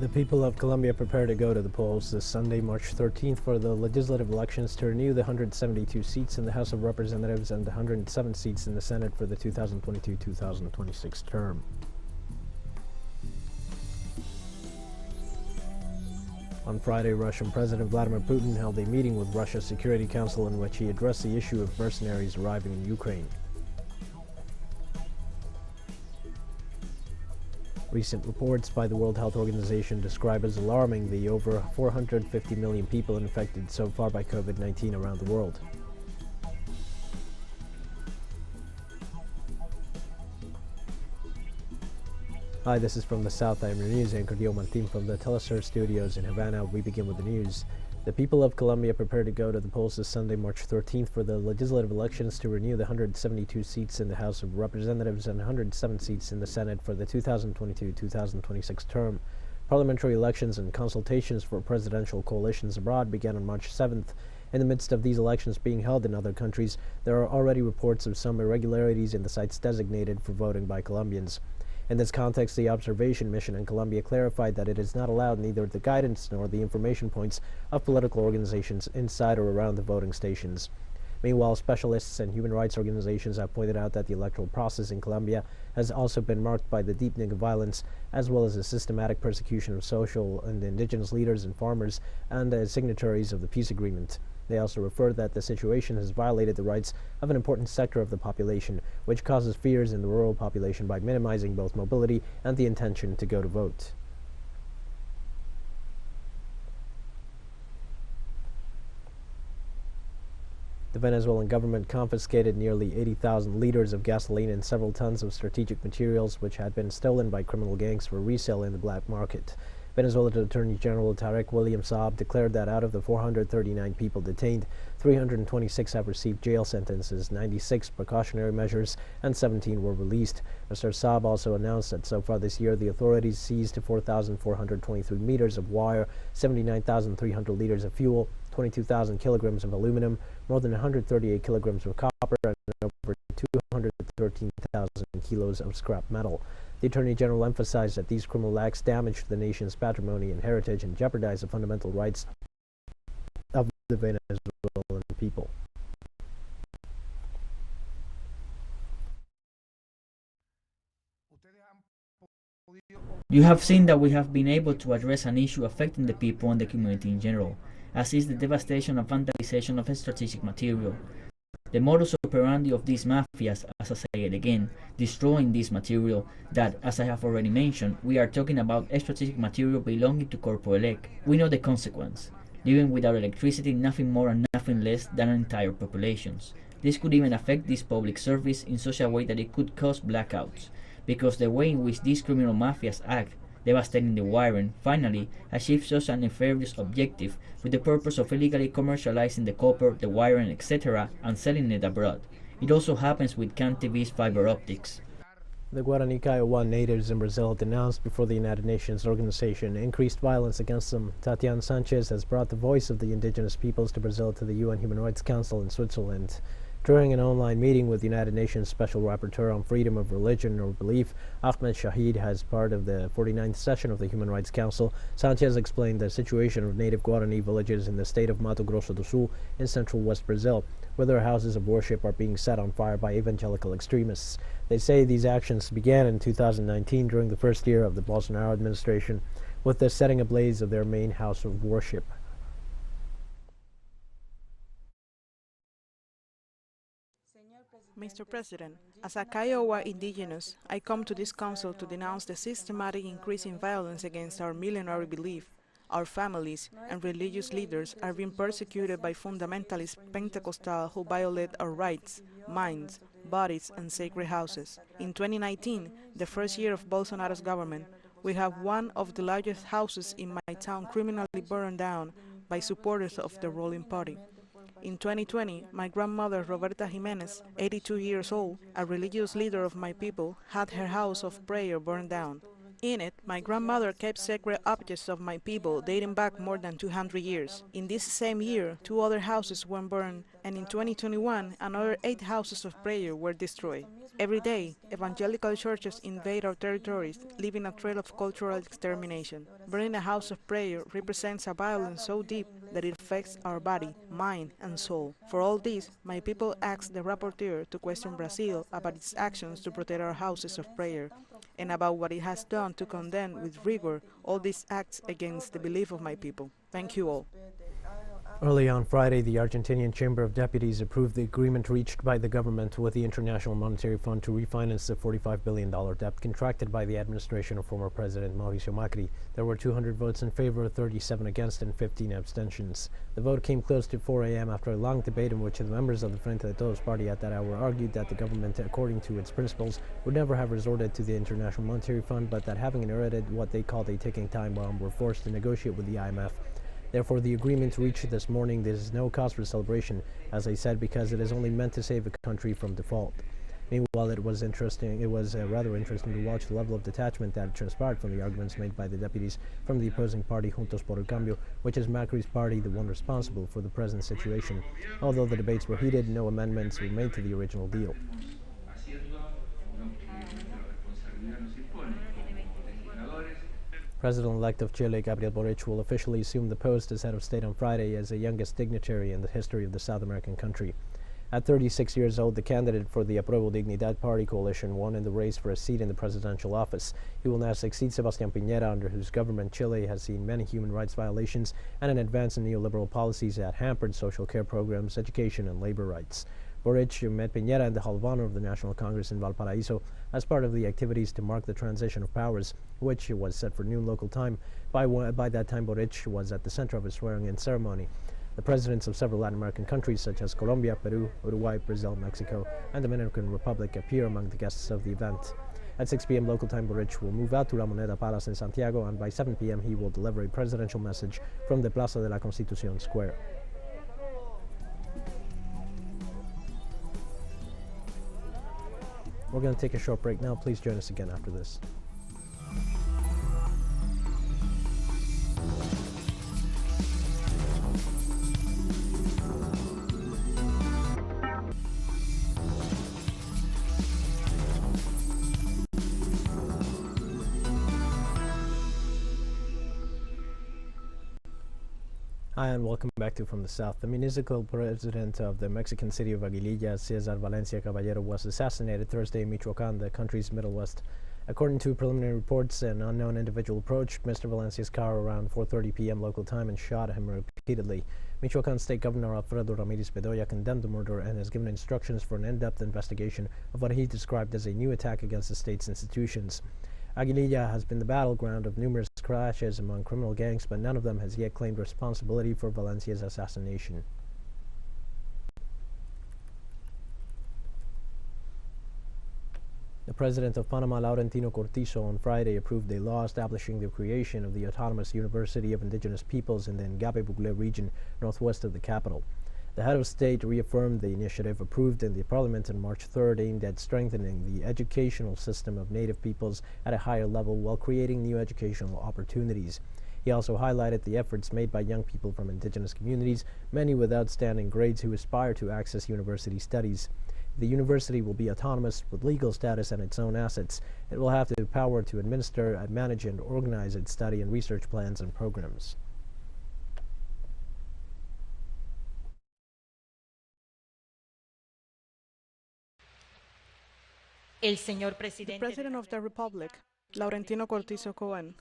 The people of Colombia prepare to go to the polls this Sunday, March 13th, for the legislative elections to renew the 172 seats in the House of Representatives and the 107 seats in the Senate for the 2022-2026 term. On Friday, Russian President Vladimir Putin held a meeting with Russia's Security Council in which he addressed the issue of mercenaries arriving in Ukraine. Recent reports by the World Health Organization describe as alarming the over 450 million people infected so far by COVID-19 around the world. Hi, this is From the South. I am your news anchor, Dio Martin, from the TeleSUR studios in Havana. We begin with the news. The people of Colombia prepare to go to the polls this Sunday, March 13th, for the legislative elections to renew the 172 seats in the House of Representatives and 107 seats in the Senate for the 2022-2026 term. Parliamentary elections and consultations for presidential coalitions abroad began on March 7th. In the midst of these elections being held in other countries, there are already reports of some irregularities in the sites designated for voting by Colombians. In this context, the observation mission in Colombia clarified that it is not allowed neither the guidance nor the information points of political organizations inside or around the voting stations. Meanwhile, specialists and human rights organizations have pointed out that the electoral process in Colombia has also been marked by the deepening of violence, as well as the systematic persecution of social and indigenous leaders and farmers and signatories of the peace agreement. They also referred that the situation has violated the rights of an important sector of the population, which causes fears in the rural population by minimizing both mobility and the intention to go to vote. The Venezuelan government confiscated nearly 80,000 liters of gasoline and several tons of strategic materials which had been stolen by criminal gangs for resale in the black market. Venezuela's Attorney General Tarek William Saab declared that out of the 439 people detained, 326 have received jail sentences, 96 precautionary measures, and 17 were released. Mr. Saab also announced that so far this year the authorities seized 4,423 meters of wire, 79,300 liters of fuel, 22,000 kilograms of aluminum, more than 138 kilograms of copper, and over 213,000 kilos of scrap metal. The Attorney General emphasized that these criminal acts damage the nation's patrimony and heritage and jeopardize the fundamental rights of the Venezuelan people. You have seen that we have been able to address an issue affecting the people and the community in general, as is the devastation and vandalization of strategic material. The modus operandi of these mafias, as I say it again, destroying this material that, as I have already mentioned, we are talking about strategic material belonging to Corpoelec. We know the consequence. Living without electricity, nothing more and nothing less than entire populations. This could even affect this public service in such a way that it could cause blackouts, because the way in which these criminal mafias act, devastating the wiring, finally achieves such a nefarious objective with the purpose of illegally commercializing the copper, the wiring, etc., and selling it abroad. It also happens with CanTV's fiber optics. The Guarani Kiowa natives in Brazil denounced before the United Nations organization increased violence against them. Tatiana Sanchez has brought the voice of the indigenous peoples to Brazil to the UN Human Rights Council in Switzerland. During an online meeting with United Nations Special Rapporteur on Freedom of Religion or Belief, Ahmed Shahid, as part of the 49th session of the Human Rights Council, Sanchez explained the situation of native Guarani villages in the state of Mato Grosso do Sul in central West Brazil, where their houses of worship are being set on fire by evangelical extremists. They say these actions began in 2019 during the first year of the Bolsonaro administration, with the setting ablaze of their main house of worship. Mr. President, as a Kiowa indigenous, I come to this council to denounce the systematic increase in violence against our millenary belief. Our families and religious leaders are being persecuted by fundamentalist Pentecostal who violate our rights, minds, bodies, and sacred houses. In 2019, the first year of Bolsonaro's government, we have one of the largest houses in my town criminally burned down by supporters of the ruling party. In 2020, my grandmother Roberta Jimenez, 82 years old, a religious leader of my people, had her house of prayer burned down. In it, my grandmother kept sacred objects of my people dating back more than 200 years. In this same year, 2 other houses were burned, and in 2021, another 8 houses of prayer were destroyed. Every day, evangelical churches invade our territories, leaving a trail of cultural extermination. Burning a house of prayer represents a violence so deep that it affects our body, mind, and soul. For all this, my people asked the rapporteur to question Brazil about its actions to protect our houses of prayer, and about what it has done to condemn with rigor all these acts against the belief of my people. Thank you all. Early on Friday, the Argentinian Chamber of Deputies approved the agreement reached by the government with the International Monetary Fund to refinance the $45 billion debt contracted by the administration of former President Mauricio Macri. There were 200 votes in favor, 37 against, and 15 abstentions. The vote came close to 4 a.m. after a long debate in which the members of the Frente de Todos party at that hour argued that the government, according to its principles, would never have resorted to the International Monetary Fund, but that having inherited what they called a ticking time bomb, were forced to negotiate with the IMF. Therefore, the agreement reached this morning, there is no cause for celebration, as I said, because it is only meant to save the country from default. Meanwhile, it was rather interesting to watch the level of detachment that transpired from the arguments made by the deputies from the opposing party Juntos por el Cambio, which is Macri's party, the one responsible for the present situation. Although the debates were heated, no amendments were made to the original deal. President-elect of Chile, Gabriel Boric, will officially assume the post as head of state on Friday as the youngest dignitary in the history of the South American country. At 36 years old, the candidate for the Apruebo Dignidad party coalition won in the race for a seat in the presidential office. He will now succeed Sebastián Piñera, under whose government Chile has seen many human rights violations and an advance in neoliberal policies that hampered social care programs, education, and labor rights. Boric met Piñera in the Hall of Honor of the National Congress in Valparaiso as part of the activities to mark the transition of powers, which was set for noon local time. By that time, Boric was at the center of a swearing-in ceremony. The presidents of several Latin American countries, such as Colombia, Peru, Uruguay, Brazil, Mexico, and the Dominican Republic, appear among the guests of the event. At 6 p.m. local time, Boric will move out to La Moneda Palace in Santiago, and by 7 p.m. he will deliver a presidential message from the Plaza de la Constitución Square. We're going to take a short break now. Please join us again after this. Hi, and welcome back to From the South. The municipal president of the Mexican city of Aguililla, Cesar Valencia Caballero, was assassinated Thursday in Michoacán, the country's Middle West. According to preliminary reports, an unknown individual approached Mr. Valencia's car around 4:30 p.m. local time and shot him repeatedly. Michoacán State Governor Alfredo Ramírez Bedoya condemned the murder and has given instructions for an in-depth investigation of what he described as a new attack against the state's institutions. Aguililla has been the battleground of numerous clashes among criminal gangs, but none of them has yet claimed responsibility for Valencia's assassination. The president of Panama, Laurentino Cortizo, on Friday approved a law establishing the creation of the Autonomous University of Indigenous Peoples in the Ngabe-Bugle region, northwest of the capital. The head of state reaffirmed the initiative approved in the parliament on March 3rd, aimed at strengthening the educational system of native peoples at a higher level while creating new educational opportunities. He also highlighted the efforts made by young people from indigenous communities, many with outstanding grades, who aspire to access university studies. The university will be autonomous with legal status and its own assets. It will have the power to administer, manage, and organize its study and research plans and programs. The President of the Republic, Laurentino Cortizo Cohen.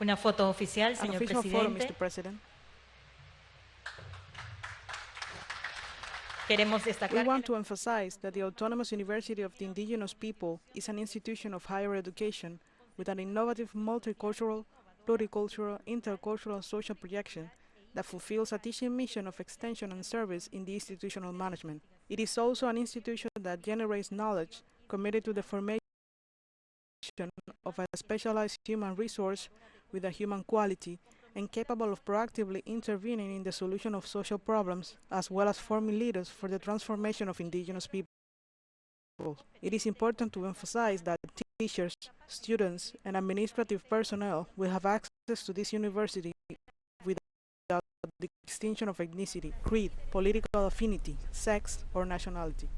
Una foto oficial, An señor official photo, presidente. Mr. President. Queremos We destacar want to emphasize that the Autonomous University of the Indigenous People is an institution of higher education with an innovative multicultural, pluricultural, intercultural social projection that fulfills a teaching mission of extension and service in the institutional management. It is also an institution that generates knowledge committed to the formation of a specialized human resource with a human quality and capable of proactively intervening in the solution of social problems, as well as forming leaders for the transformation of indigenous people. It is important to emphasize that teachers, students, and administrative personnel will have access to this university without the distinction of ethnicity, creed, political affinity, sex, or nationality.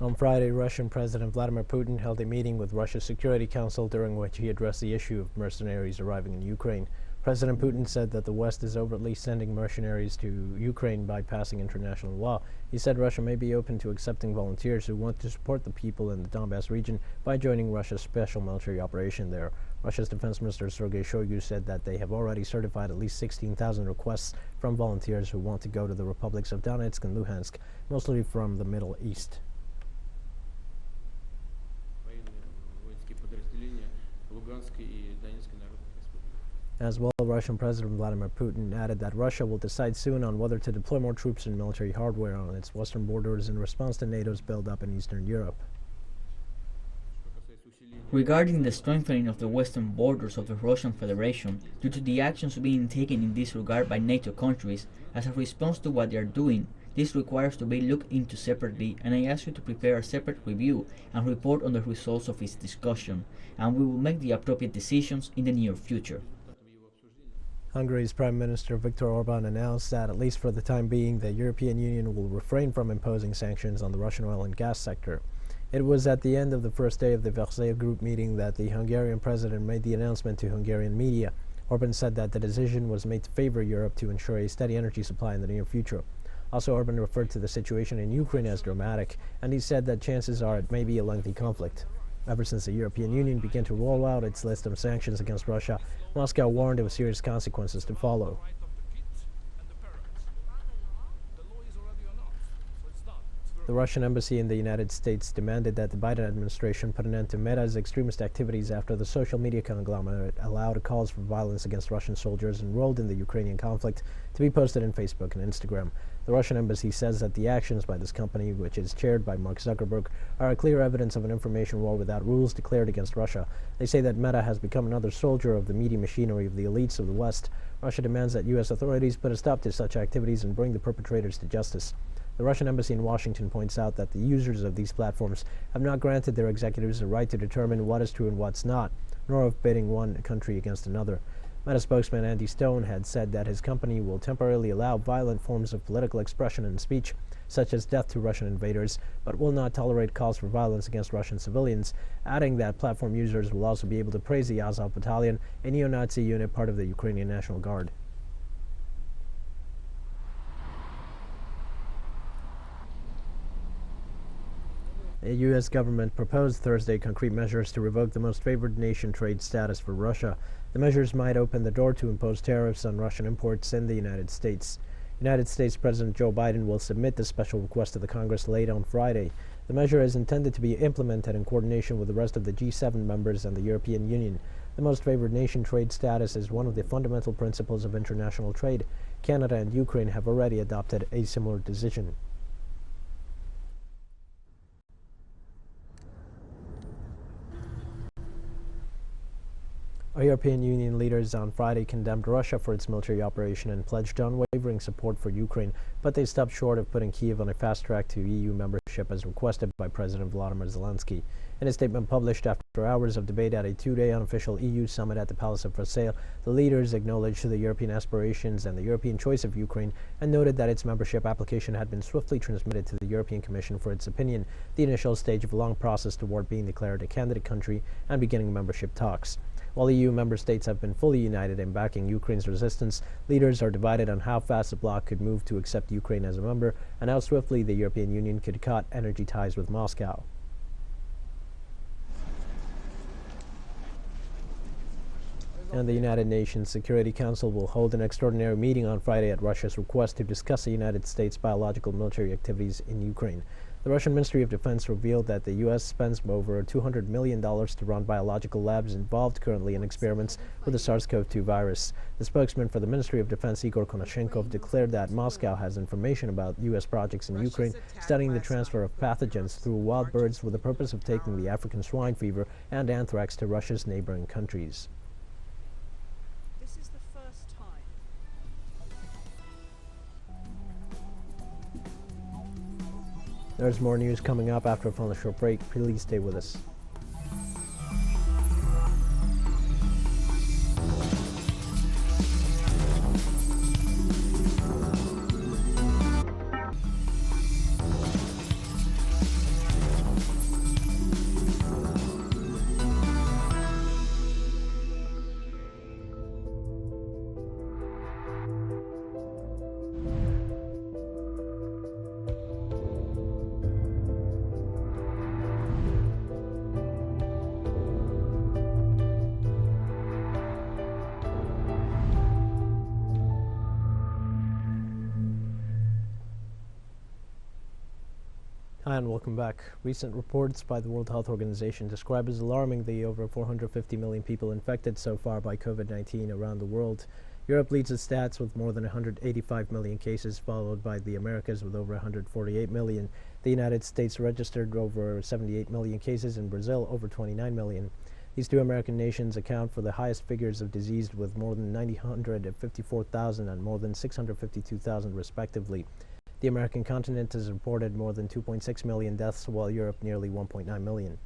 On Friday, Russian President Vladimir Putin held a meeting with Russia's Security Council during which he addressed the issue of mercenaries arriving in Ukraine. President Putin said that the West is overtly sending mercenaries to Ukraine bypassing international law. He said Russia may be open to accepting volunteers who want to support the people in the Donbass region by joining Russia's special military operation there. Russia's Defense Minister Sergei Shoigu said that they have already certified at least 16,000 requests from volunteers who want to go to the republics of Donetsk and Luhansk, mostly from the Middle East. As well, Russian President Vladimir Putin added that Russia will decide soon on whether to deploy more troops and military hardware on its western borders in response to NATO's buildup in Eastern Europe. Regarding the strengthening of the western borders of the Russian Federation, due to the actions being taken in this regard by NATO countries, as a response to what they are doing, this requires to be looked into separately, and I ask you to prepare a separate review and report on the results of its discussion, and we will make the appropriate decisions in the near future. Hungary's Prime Minister Viktor Orban announced that, at least for the time being, the European Union will refrain from imposing sanctions on the Russian oil and gas sector. It was at the end of the first day of the Versailles Group meeting that the Hungarian president made the announcement to Hungarian media. Orban said that the decision was made to favor Europe to ensure a steady energy supply in the near future. Also, Orban referred to the situation in Ukraine as dramatic, and he said that chances are it may be a lengthy conflict. Ever since the European Union began to roll out its list of sanctions against Russia, Moscow warned of serious consequences to follow. The Russian embassy in the United States demanded that the Biden administration put an end to Meta's extremist activities after the social media conglomerate allowed calls for violence against Russian soldiers enrolled in the Ukrainian conflict to be posted on Facebook and Instagram. The Russian embassy says that the actions by this company, which is chaired by Mark Zuckerberg, are a clear evidence of an information war without rules declared against Russia. They say that Meta has become another soldier of the media machinery of the elites of the West. Russia demands that U.S. authorities put a stop to such activities and bring the perpetrators to justice. The Russian embassy in Washington points out that the users of these platforms have not granted their executives the right to determine what is true and what's not, nor of pitting one country against another. Meta spokesman Andy Stone had said that his company will temporarily allow violent forms of political expression and speech, such as death to Russian invaders, but will not tolerate calls for violence against Russian civilians, adding that platform users will also be able to praise the Azov Battalion, a neo-Nazi unit part of the Ukrainian National Guard. The U.S. government proposed Thursday concrete measures to revoke the most favored nation trade status for Russia. The measures might open the door to impose tariffs on Russian imports in the United States. United States President Joe Biden will submit the special request to the Congress late on Friday. The measure is intended to be implemented in coordination with the rest of the G7 members and the European Union. The most favored nation trade status is one of the fundamental principles of international trade. Canada and Ukraine have already adopted a similar decision. European Union leaders on Friday condemned Russia for its military operation and pledged unwavering support for Ukraine, but they stopped short of putting Kyiv on a fast track to EU membership as requested by President Volodymyr Zelensky. In a statement published after hours of debate at a two-day unofficial EU summit at the Palace of Versailles, the leaders acknowledged the European aspirations and the European choice of Ukraine and noted that its membership application had been swiftly transmitted to the European Commission for its opinion, the initial stage of a long process toward being declared a candidate country and beginning membership talks. While EU member states have been fully united in backing Ukraine's resistance, leaders are divided on how fast the bloc could move to accept Ukraine as a member and how swiftly the European Union could cut energy ties with Moscow. And the United Nations Security Council will hold an extraordinary meeting on Friday at Russia's request to discuss the United States' biological military activities in Ukraine. The Russian Ministry of Defense revealed that the U.S. spends over $200 million to run biological labs involved currently in experiments with the SARS-CoV-2 virus. The spokesman for the Ministry of Defense, Igor Konashenkov, declared that Moscow has information about U.S. projects in Ukraine studying the transfer of pathogens through wild birds with the purpose of taking the African swine fever and anthrax to Russia's neighboring countries. There's more news coming up after a short break. Please stay with us. Hi and welcome back. Recent reports by the World Health Organization describe as alarming the over 450 million people infected so far by COVID-19 around the world. Europe leads the stats with more than 185 million cases, followed by the Americas with over 148 million. The United States registered over 78 million cases and Brazil over 29 million. These two American nations account for the highest figures of diseased with more than 954,000 and more than 652,000 respectively. The American continent has reported more than 2.6 million deaths, while Europe nearly 1.9 million.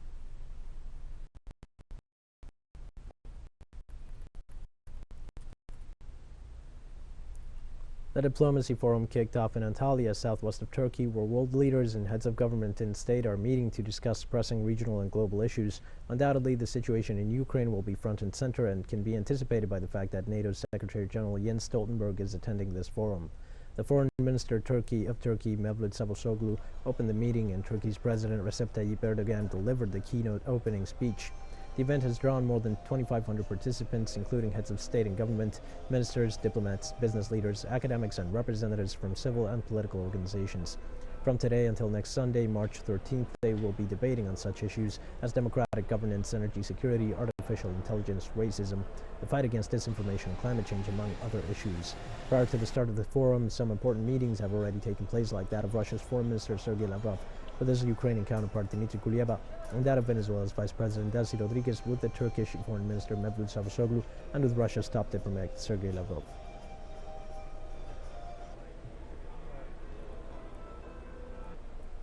The diplomacy forum kicked off in Antalya, southwest of Turkey, where world leaders and heads of government and state are meeting to discuss pressing regional and global issues. Undoubtedly, the situation in Ukraine will be front and center and can be anticipated by the fact that NATO Secretary General Jens Stoltenberg is attending this forum. The Foreign Minister of Turkey, Mevlut Cavusoglu, opened the meeting, and Turkey's President Recep Tayyip Erdogan delivered the keynote opening speech. The event has drawn more than 2,500 participants, including heads of state and government, ministers, diplomats, business leaders, academics, and representatives from civil and political organizations. From today until next Sunday, March 13th, they will be debating on such issues as democratic governance, energy security, artificial intelligence, racism, the fight against disinformation, and climate change, among other issues. Prior to the start of the forum, some important meetings have already taken place, like that of Russia's Foreign Minister Sergei Lavrov with his Ukrainian counterpart Dmitry Kuleba, and that of Venezuela's Vice President Delcy Rodriguez with the Turkish Foreign Minister Mevlut Cavusoglu and with Russia's top diplomat Sergei Lavrov.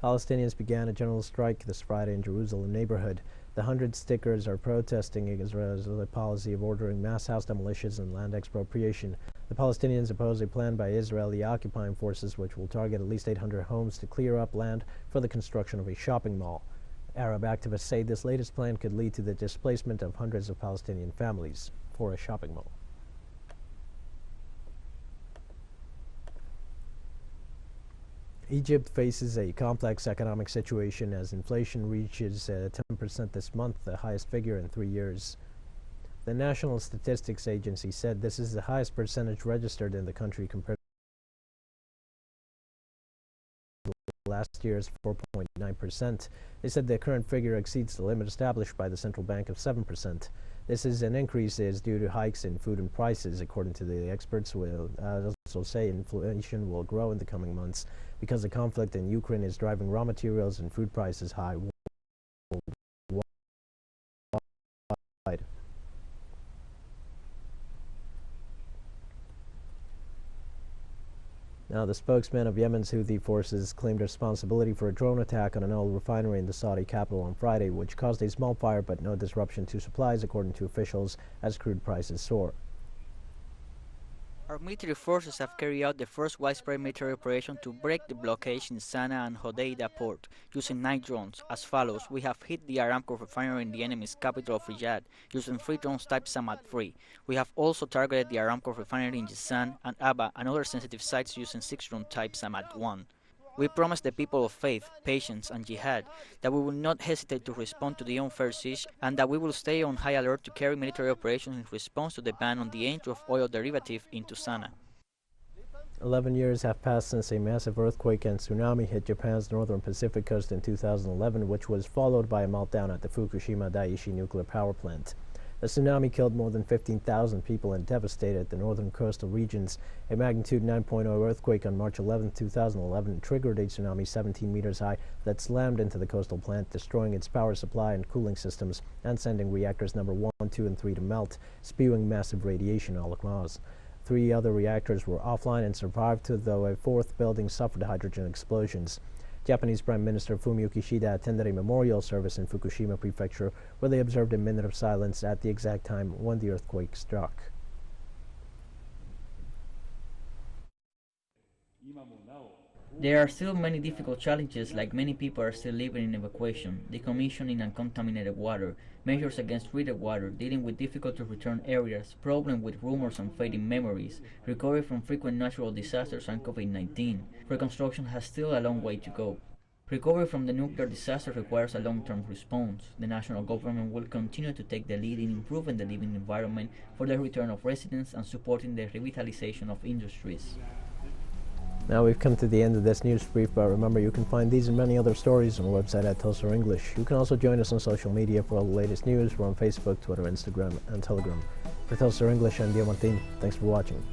Palestinians began a general strike this Friday in Jerusalem neighborhood. The 100 stickers are protesting Israel's policy of ordering mass house demolitions and land expropriation. The Palestinians oppose a plan by Israeli occupying forces which will target at least 800 homes to clear up land for the construction of a shopping mall. Arab activists say this latest plan could lead to the displacement of hundreds of Palestinian families for a shopping mall. Egypt faces a complex economic situation as inflation reaches 10% this month, the highest figure in 3 years. The National Statistics Agency said this is the highest percentage registered in the country compared to last year's 4.9%. They said the current figure exceeds the limit established by the central bank of 7%. This is an increase due to hikes in food and prices. According to the experts, will also say inflation will grow in the coming months because the conflict in Ukraine is driving raw materials and food prices high worldwide. Now, the spokesman of Yemen's Houthi forces claimed responsibility for a drone attack on an oil refinery in the Saudi capital on Friday, which caused a small fire but no disruption to supplies, according to officials, as crude prices soar. Our military forces have carried out the first widespread military operation to break the blockage in Sana'a and Hodeidah port using night drones. As follows: we have hit the Aramco refinery in the enemy's capital of Riyadh using 3 drones type Samad-3. We have also targeted the Aramco refinery in Jizan and Aba and other sensitive sites using 6 drone type Samad-1. We promise the people of faith, patience, and jihad that we will not hesitate to respond to the unfair siege and that we will stay on high alert to carry military operations in response to the ban on the entry of oil derivative into Sana'a. 11 years have passed since a massive earthquake and tsunami hit Japan's northern Pacific coast in 2011, which was followed by a meltdown at the Fukushima Daiichi nuclear power plant. The tsunami killed more than 15,000 people and devastated the northern coastal regions. A magnitude 9.0 earthquake on March 11, 2011 triggered a tsunami 17 meters high that slammed into the coastal plant, destroying its power supply and cooling systems and sending reactors number 1, 2, and 3 to melt, spewing massive radiation all across. 3 other reactors were offline and survived, though a 4th building suffered hydrogen explosions. Japanese Prime Minister Fumio Kishida attended a memorial service in Fukushima Prefecture, where they observed a minute of silence at the exact time when the earthquake struck. There are still many difficult challenges, like many people are still living in evacuation, decommissioning uncontaminated water, measures against treated water, dealing with difficult-to-return areas, problem with rumors and fading memories, recovery from frequent natural disasters and COVID-19. Reconstruction has still a long way to go. Recovery from the nuclear disaster requires a long-term response. The national government will continue to take the lead in improving the living environment for the return of residents and supporting the revitalization of industries. Now we've come to the end of this news brief, but remember you can find these and many other stories on our website at TeleSUR English. You can also join us on social media for all the latest news. We're on Facebook, Twitter, Instagram, and Telegram. For TeleSUR English, I'm Martin. Thanks for watching.